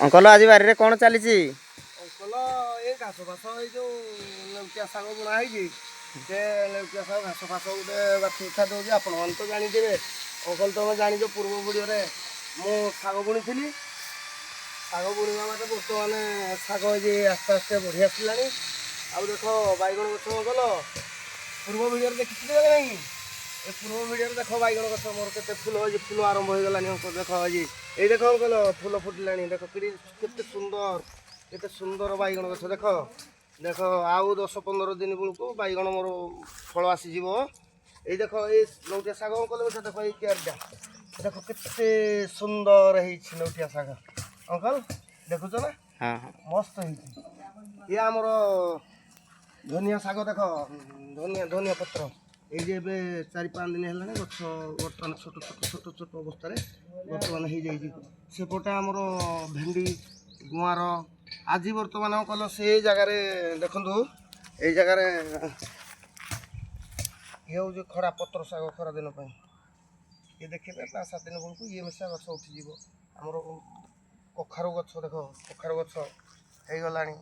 Uncle ଆଜି ବାରିରେ କ'ଣ ଚାଲିଛି? ଅଙ୍କଲ ଏ ଘାସ ଫାସ ଏଇ ଯୋଉ ଲେଉଟିଆ ଶାଗ ବୁଣା ହେଇଛି ସେ ଲେଉଟିଆ ଶାଗ ଘାସ ଫାସ ଗୋଟେ ବାଛି ଉଠା ଦେଉଛି। ଆପଣମାନେ ତ ଜାଣିଥିବେ ଅଙ୍କଲ, ତମେ ଜାଣିଛ ପୂର୍ବ ଭିଡ଼ିଓରେ ମୁଁ ଶାଗ ବୁଣିଥିଲି। ଶାଗ ବୁଣିବା ମାନେ ବର୍ତ୍ତମାନ ଶାଗ ଏଇ ଆସ୍ତେ ଆସ୍ତେ ବଢ଼ି ଆସିଲାଣି। ଆଉ ଦେଖ ବାଇଗଣ ଗଛ ଅଙ୍କଲ ପୂର୍ବ ଭିଡ଼ିଓରେ ଦେଖିଥିଲେ କି ନାହିଁ? ଏ ପୂର୍ବ ଭିଡ଼ିଓରେ ଦେଖ ବାଇଗଣ ଗଛ ମୋର କେତେ ଫୁଲ ହେଇଛି, ଫୁଲ ଆରମ୍ଭ ହେଇଗଲାଣି ଅଙ୍କଲ। ଦେଖ ଆଜି ଏଇ ଦେଖ ଅଙ୍କଲ ଫୁଲ ଫୁଟିଲାଣି। ଦେଖ କେତେ ସୁନ୍ଦର ବାଇଗଣ ଗଛ ଦେଖ ଦେଖ। ଆଉ 10-15 ଦିନ ବେଳକୁ ବାଇଗଣ ମୋର ଫଳ ଆସିଯିବ। ଏଇ ଦେଖ ଏଇ ଲେଉଟିଆ ଶାଗ ଅଙ୍କଲ ଗଛ ଦେଖ, ଏଇ କିଆରିଟା ଦେଖ କେତେ ସୁନ୍ଦର ହେଇଛି ଲେଉଟିଆ ଶାଗ ଅଙ୍କଲ, ଦେଖୁଛ ନା? ମସ୍ତ ହେଇଛି। ଇଏ ଆମର ଧନିଆ ଶାଗ ଦେଖ, ଧନିଆ ପତ୍ର এই যে ଏବେ 4-5 ଦିନ ହେଲାଣି ଗଛ ବର୍ତ୍ତମାନ ଛୋଟ ଅବସ୍ଥାରେ ବର୍ତ୍ତମାନ ହେଇଯାଇଛି। ସେପଟେ ଆମର ଭେଣ୍ଡି ଗୁଆଁର ଆଜି ବର୍ତ୍ତମାନ କଲ ସେଇ ଜାଗାରେ ଦେଖନ୍ତୁ, ଏଇ ଜାଗାରେ ଇଏ ହେଉଛି ଖରା ପତ୍ର ଶାଗ। ଖରା ଦିନ ପାଇଁ ଇଏ ଦେଖିବେ 5-7 ଦିନ ବେଳକୁ ଇଏ ମିଶା ଗଛ ଉଠିଯିବ। ଆମର କଖାରୁ ଗଛ ଦେଖ, କଖାରୁ ଗଛ ହେଇଗଲାଣି।